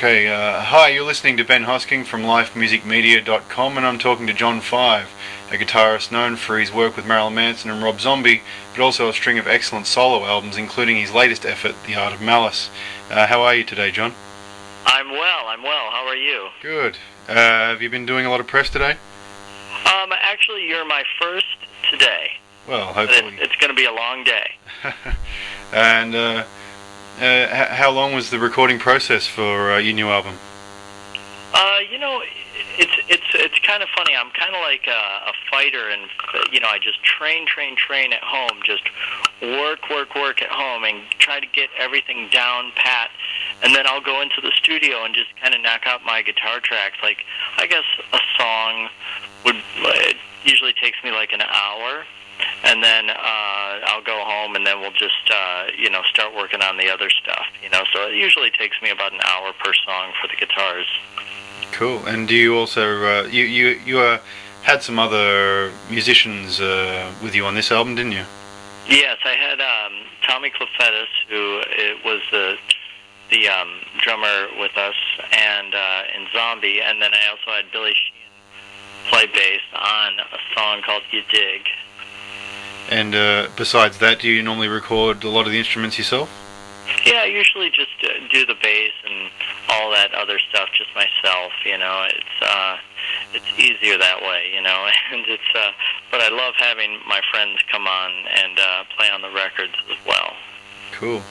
Okay, hi, you're listening to Ben Hosking from LifeMusicMedia.com, and I'm talking to John Five, a guitarist known for his work with Marilyn Manson and Rob Zombie, but also a string of excellent solo albums, including his latest effort, The Art of Malice. How are you today, John? I'm well. How are you? Good. Have you been doing a lot of press today? Actually, you're my first today. Well, hopefully. It's going to be a long day. And how long was the recording process for your new album? It's kind of funny. I'm kind of like a fighter, and I just train at home, just work at home, and try to get everything down pat, and then I'll go into the studio and just kind of knock out my guitar tracks. Like, I guess a song usually takes me like an hour. And then I'll go home, and then we'll just, start working on the other stuff, So it usually takes me about an hour per song for the guitars. Cool. And do you also, you had some other musicians with you on this album, didn't you? Yes, I had Tommy Clefettis, who was the drummer with us, and in Zombie, and then I also had Billy Sheehan play bass on a song called You Dig. And besides that, do you normally record a lot of the instruments yourself? Yeah, I usually just do the bass and all that other stuff just myself. It's easier that way, and it's. But I love having my friends come on and play on the records as well. Cool.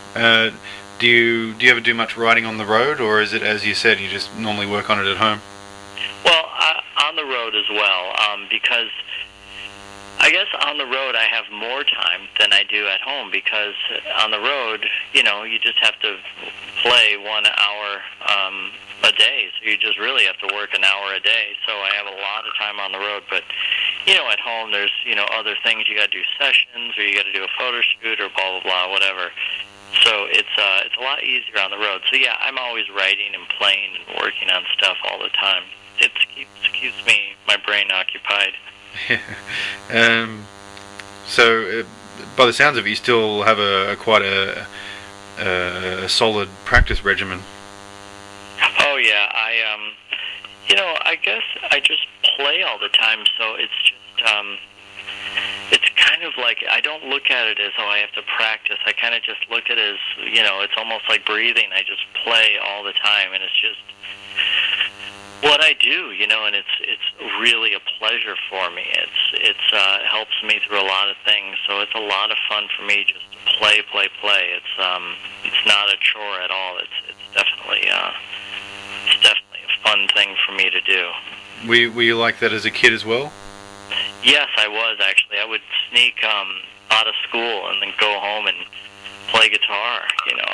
Do you ever do much writing on the road, or is it, as you said, you just normally work on it at home? Well, on the road as well, because I guess on the road I have more time than I do at home, because on the road, you just have to play 1 hour a day, so you just really have to work an hour a day. So I have a lot of time on the road, but at home there's other things. You got to do sessions, or you got to do a photo shoot, or blah blah blah, whatever. So it's a lot easier on the road. So yeah, I'm always writing and playing and working on stuff all the time. It keeps my brain occupied. So, by the sounds of it, you still have quite a solid practice regimen. Oh yeah, I guess I just play all the time, so it's just it's kind of like, I don't look at it as, oh, I have to practice. I kind of just look at it as, it's almost like breathing. I just play all the time, and it's just what I do, and it's really a pleasure for me. It helps me through a lot of things, so it's a lot of fun for me just to play. It's not a chore at all. It's definitely a fun thing for me to do. Were you like that as a kid as well? Yes, I was actually. I would sneak out of school and then go home and play guitar.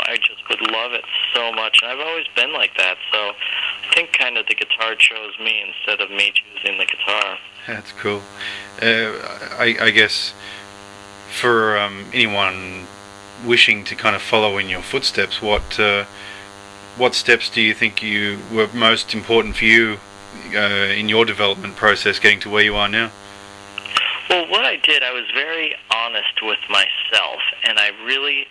I just would love it so much, and I've always been like that. So I think kind of the guitar chose me instead of me choosing the guitar. That's cool. I guess for anyone wishing to kind of follow in your footsteps, what steps do you think were most important for you in your development process, getting to where you are now? Well, what I did, I was very honest with myself, and I really,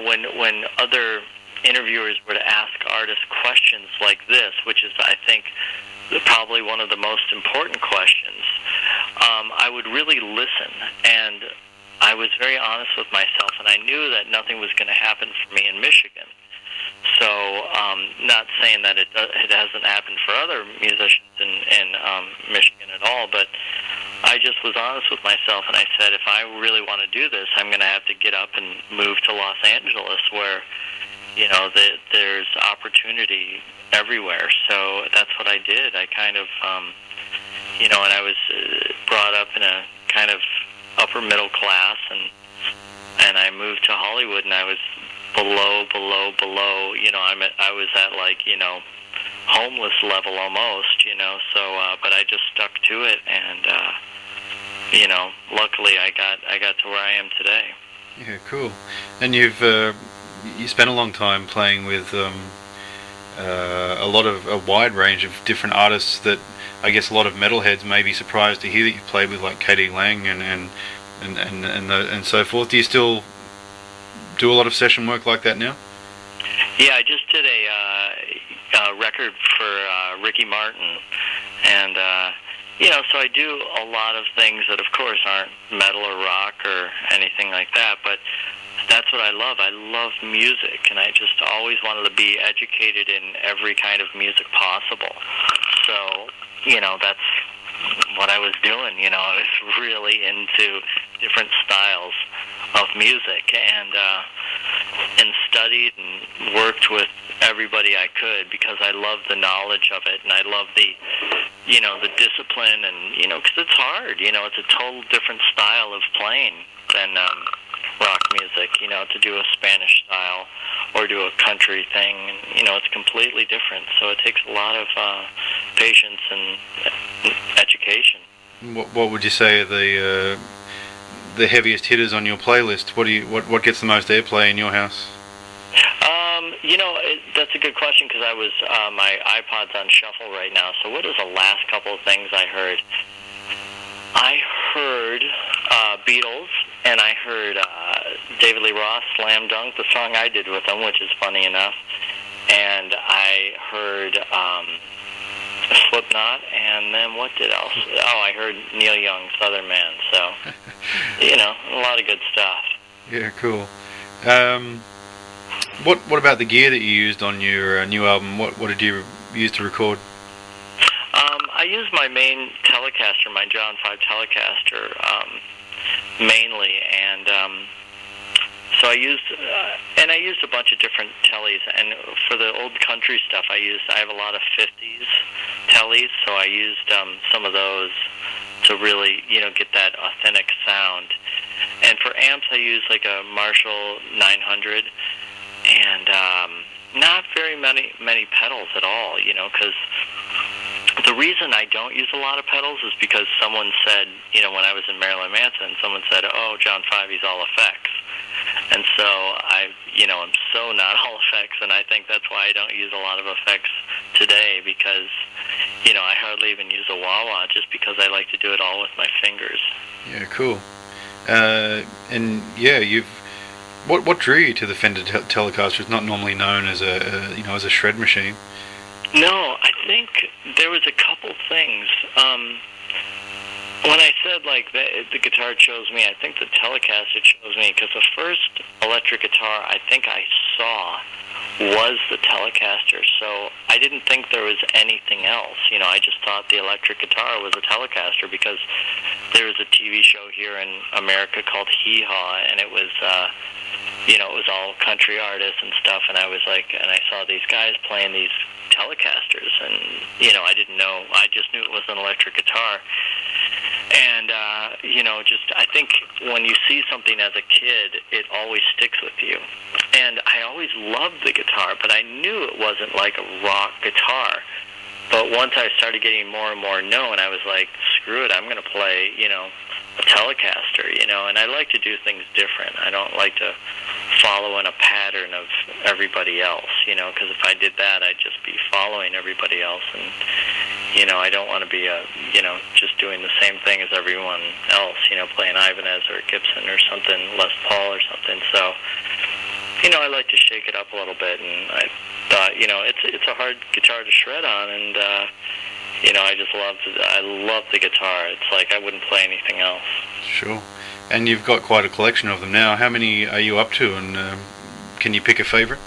when other interviewers were to ask artists questions like this, which is, I think, probably one of the most important questions, I would really listen, and I was very honest with myself, and I knew that nothing was going to happen for me in Michigan. So, not saying that it hasn't happened for other musicians in Michigan at all, but I just was honest with myself, and I said, if I really want to do this, I'm going to have to get up and move to Los Angeles, where there's opportunity everywhere. So that's what I did. I kind of, and I was brought up in a kind of upper middle class, and I moved to Hollywood, and I was below. I was at like, homeless level almost, so, but I just stuck to it, and, luckily I got to where I am today. Yeah, cool. And you spent a long time playing with a wide range of different artists that I guess a lot of metalheads may be surprised to hear that you've played with, like K.D. Lang and so forth. Do you still do a lot of session work like that now? Yeah, I just did a record for Ricky Martin, and so I do a lot of things that, of course, aren't metal or rock or anything like that, but that's what I love. I love music, and I just always wanted to be educated in every kind of music possible. So, that's what I was doing. I was really into different styles of music, and studied and worked with everybody I could because I love the knowledge of it, and I love the discipline, and because it's hard. It's a total different style of playing than rock music. To do a Spanish style or do a country thing, and it's completely different. So it takes a lot of patience and education. What would you say are the heaviest hitters on your playlist? What gets the most airplay in your house? That's a good question, because I was my iPod's on shuffle right now. So what is the last couple of things I heard? I heard Beatles, and I heard David Lee Roth, Slam Dunk, the song I did with them, which is funny enough. And I heard Slipknot, and then what did else? Oh, I heard Neil Young, Southern Man. So, a lot of good stuff. Yeah, cool. What about the gear that you used on your new album? What did you use to record? I used my main Telecaster, my John 5 Telecaster, mainly, and so I used a bunch of different tellies. And for the old country stuff, I have a lot of 50s tellies, so I used some of those to really get that authentic sound. And for amps, I used like a Marshall 900, and not very many pedals at all, because the reason I don't use a lot of pedals is because someone said, when I was in Marilyn Manson, someone said, "Oh, John 5, he's all effects." And so I'm so not all effects, and I think that's why I don't use a lot of effects today, because, I hardly even use a wah-wah, just because I like to do it all with my fingers. Yeah, cool. And yeah, what drew you to the Fender Telecaster? It's not normally known as a shred machine. No, I think there was a couple things. When I said the guitar chose me, I think the Telecaster chose me, because the first electric guitar I think I saw was the Telecaster. So I didn't think there was anything else. I just thought the electric guitar was a Telecaster, because there was a TV show here in America called Hee Haw, and it was it was all country artists and stuff, and I was and I saw these guys playing these Telecasters, and I didn't know, I just knew it was an electric guitar. And I think when you see something as a kid, it always sticks with you. And I always loved the guitar, but I knew it wasn't like a rock guitar. But once I started getting more and more known, I was like, screw it, I'm going to play, a Telecaster, and I like to do things different. I don't like to follow in a pattern of everybody else, because if I did that, I'd just be following everybody else, and, I don't want to be just doing the same thing as everyone else, playing Ibanez or Gibson or something, Les Paul or something. So, I like to shake it up a little bit, and I thought, it's a hard guitar to shred on, and, I love the guitar. It's like I wouldn't play anything else. Sure. And you've got quite a collection of them now. How many are you up to, and can you pick a favorite?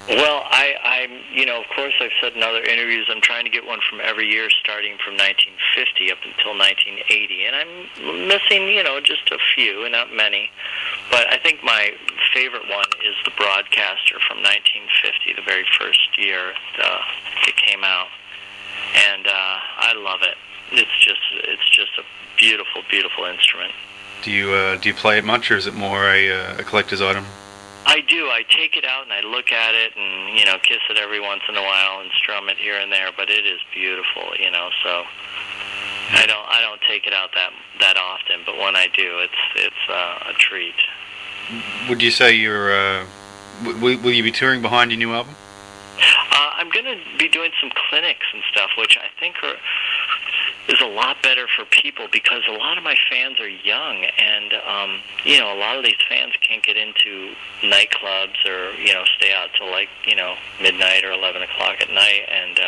Well, I'm of course, I've said in other interviews, I'm trying to get one from every year, starting from 1950 up until 1980, and I'm missing, just a few, and not many. But I think my favorite one is the Broadcaster from 1950, the very first year it came out. And I love it. It's just a beautiful, beautiful instrument. Do you play it much, or is it more a collector's item? I do. I take it out and I look at it, and kiss it every once in a while and strum it here and there. But it is beautiful, So I don't take it out that often. But when I do, it's a treat. Would you say will you be touring behind your new album? I'm going to be doing some clinics and stuff, which I think are, is a lot better for people because a lot of my fans are young, and a lot of these fans can't get into nightclubs or stay out till midnight or 11 o'clock at night, and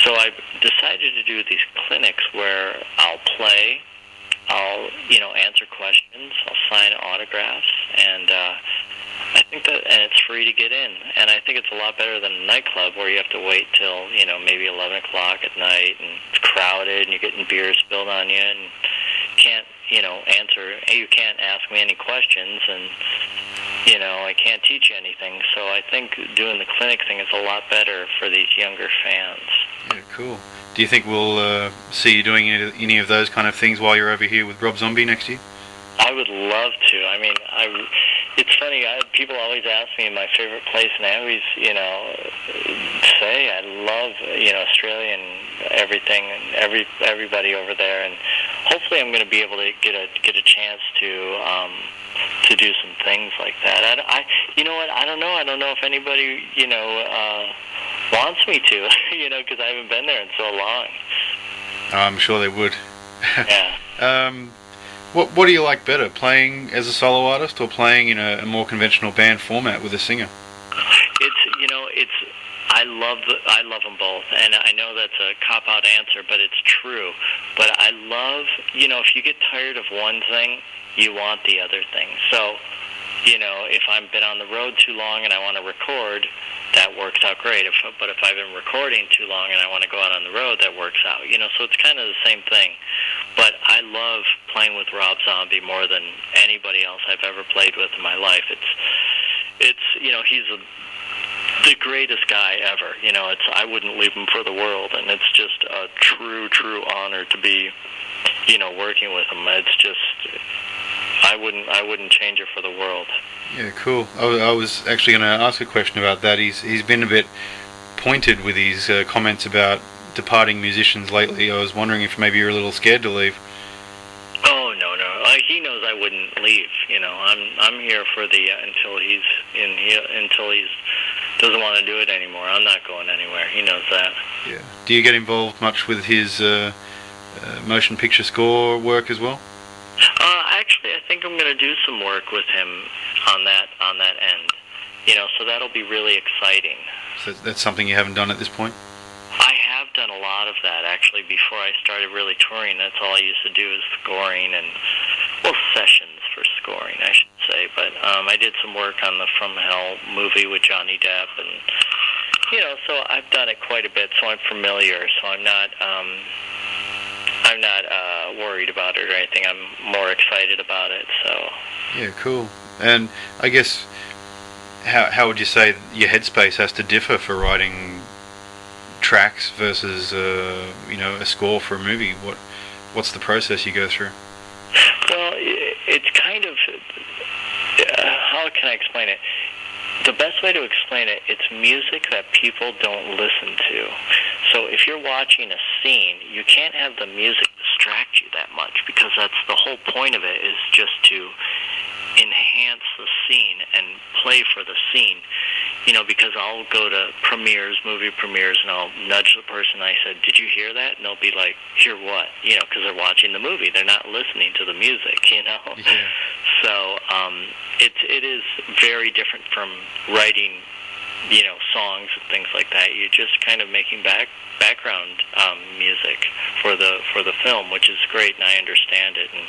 so I decided to do these clinics where I'll play, I'll answer questions, I'll sign autographs, and I think and it's free to get in, and I think it's a lot better than a nightclub where you have to wait till maybe 11 o'clock at night, and it's crowded, and you're getting beer spilled on you, and can't you can't ask me any questions, and I can't teach you anything. So I think doing the clinic thing is a lot better for these younger fans. Yeah, cool. Do you think we'll see you doing any of those kind of things while you're over here with Rob Zombie next year? I would love to. I mean, it's funny. People always ask me my favorite place, and I always, say I love, Australia and everything, and everybody over there. And hopefully, I'm going to be able to get a chance to do some things like that. You know what? I don't know. I don't know if anybody, wants me to, because I haven't been there in so long. I'm sure they would. Yeah. What do you like better, playing as a solo artist or playing in a more conventional band format with a singer? I love them both, and I know that's a cop-out answer, but it's true. But I love, if you get tired of one thing, you want the other thing. So, if I've been on the road too long and I want to record, that works out great. But if I've been recording too long and I want to go out on the road, that works out. So it's kind of the same thing. But I love playing with Rob Zombie more than anybody else I've ever played with in my life. It's he's the greatest guy ever. I wouldn't leave him for the world, and it's just a true honor to be, working with him. It's just I wouldn't change it for the world. Yeah, cool. I was actually going to ask a question about that. He's been a bit pointed with his comments about departing musicians lately. I was wondering if maybe you're a little scared to leave. Oh no. He knows I wouldn't leave. I'm here for the until he doesn't want to do it anymore. I'm not going anywhere. He knows that. Yeah. Do you get involved much with his motion picture score work as well? Actually, I think I'm going to do some work with him on that end. So that'll be really exciting. So that's something you haven't done at this point? I have done a lot of that, actually. Before I started really touring, that's all I used to do is scoring and, sessions for scoring, I should say. But I did some work on the From Hell movie with Johnny Depp, and, so I've done it quite a bit, so I'm familiar. So I'm not worried about it or anything. I'm more excited about it. So. Yeah, cool. And I guess, how would you say your headspace has to differ for writing tracks versus a score for a movie? What's the process you go through? Well, it's kind of how can I explain it? The best way to explain it, it's music that people don't listen to. So if you're watching a scene, you can't have the music distract you that much, because that's the whole point of it, is just to enhance the scene and play for the scene. Because I'll go to movie premieres, and I'll nudge the person. I said, "Did you hear that?" And they'll be like, "Hear what?" Because they're watching the movie. They're not listening to the music, Yeah. So it is very different from writing, songs and things like that. You're just kind of making background music for the film, which is great, and I understand it. And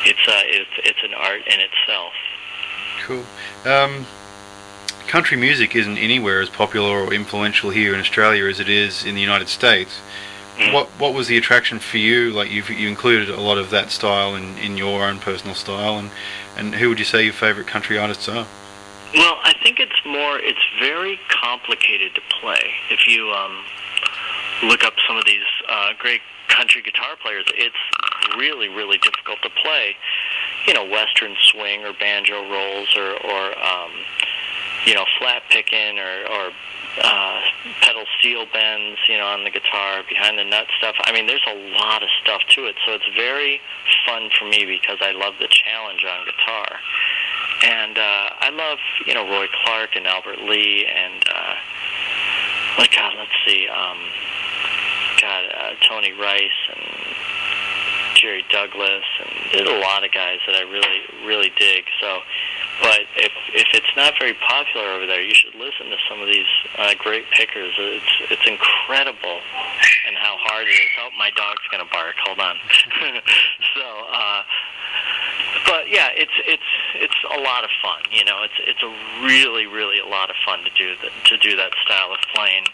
it's an art in itself. Cool. Country music isn't anywhere as popular or influential here in Australia as it is in the United States. What was the attraction for you? Like, you included a lot of that style in your own personal style, and who would you say your favorite country artists are? Well, I think it's very complicated to play. If you look up some of these great country guitar players, it's really, really difficult to play, Western swing or banjo rolls or flat picking or pedal steel bends, on the guitar, behind the nut stuff. I mean, there's a lot of stuff to it, so it's very fun for me because I love the challenge on guitar. And I love, Roy Clark and Albert Lee and, let's see, Tony Rice and Jerry Douglas, and there's a lot of guys that I really dig. So, but if it's not very popular over there, you should listen to some of these great pickers. It's incredible, and how hard it is. Oh, my dog's gonna bark. Hold on. So, but yeah, it's a lot of fun. You know, it's a really a lot of fun to do that style of playing.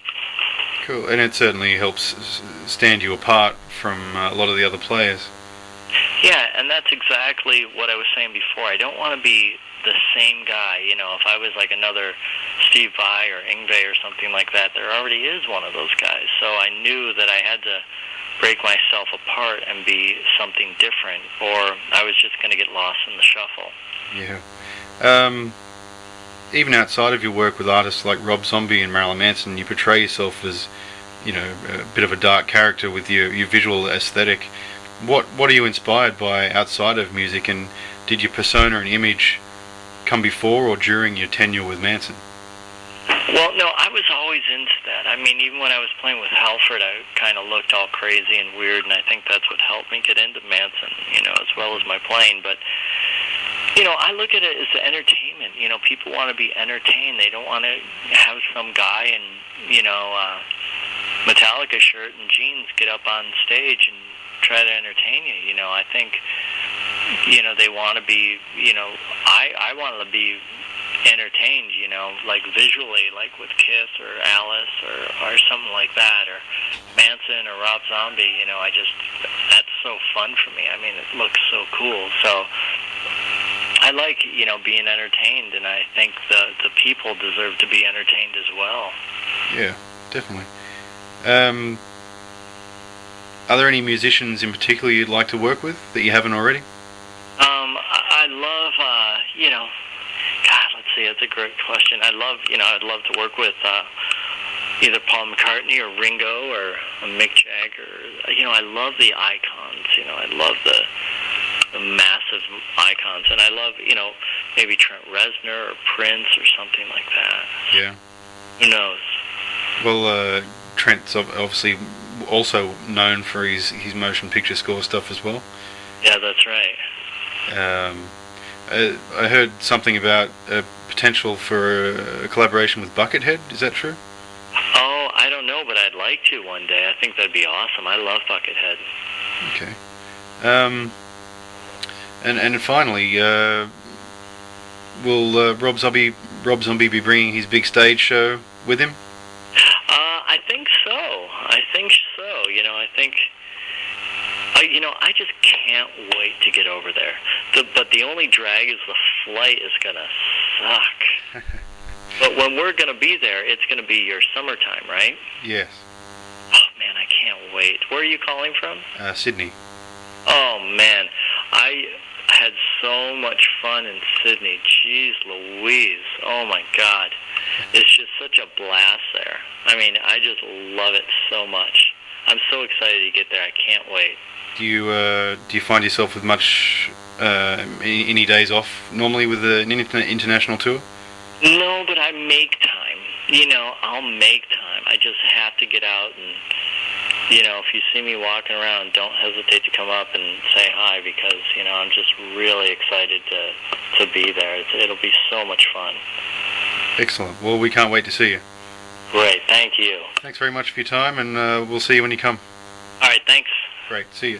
Cool, and it certainly helps stand you apart from a lot of the other players. Yeah, and that's exactly what I was saying before. I don't want to be the same guy. You know, if I was like another Steve Vai or Yngwie or something like that, there already is one of those guys. So I knew that I had to break myself apart and be something different, or I was just going to get lost in the shuffle. Yeah. Even outside of your work with artists like Rob Zombie and Marilyn Manson, you portray yourself as, you know, a bit of a dark character with your visual aesthetic. What are you inspired by outside of music, and did your persona and image come before or during your tenure with Manson? Well, no, I was always into that. I mean, even when I was playing with Halford, I kind of looked all crazy and weird, and I think that's what helped me get into Manson, you know, as well as my playing. But, you know, I look at it as entertainment. You know, people want to be entertained. They don't want to have some guy in, you know, Metallica shirt and jeans get up on stage and try to entertain you. You know, I think, you know, they want to be, you know, I want to be entertained, you know, like visually, like with Kiss or Alice or something like that, or Manson or Rob Zombie. You know, that's so fun for me. I mean, it looks so cool. So I like, you know, being entertained, and I think the people deserve to be entertained as well. Yeah, definitely. Are there any musicians in particular you'd like to work with that you haven't already? I love, you know, God, let's see, that's a great question. I'd love to work with either Paul McCartney or Ringo or Mick Jagger. You know, I love the icons. You know, I love the massive icons, and I love, you know, maybe Trent Reznor or Prince or something like that. Yeah. Who knows? Well, Trent's obviously also known for his motion picture score stuff as well. Yeah, that's right. I heard something about potential for a collaboration with Buckethead. Is that true? Oh, I don't know, but I'd like to one day. I think that'd be awesome. I love Buckethead. Okay. And finally, will Rob Zombie be bringing his big stage show with him? I think so. You know, I just can't wait to get over there. But the only drag is the flight is going to suck. But when we're going to be there, it's going to be your summertime, right? Yes. Oh, man, I can't wait. Where are you calling from? Sydney. Oh, man. I had so much fun in Sydney. Jeez Louise. Oh, my God. It's just such a blast there. I mean, I just love it so much. I'm so excited to get there. I can't wait. Do you find yourself with much any days off normally with an international tour? No, but I make time. You know, I'll make time. I just have to get out, and, you know, if you see me walking around, don't hesitate to come up and say hi, because, you know, I'm just really excited to be there. It'll be so much fun. Excellent. Well, we can't wait to see you. Great. Thank you. Thanks very much for your time, and we'll see you when you come. All right. Thanks. Great. See you.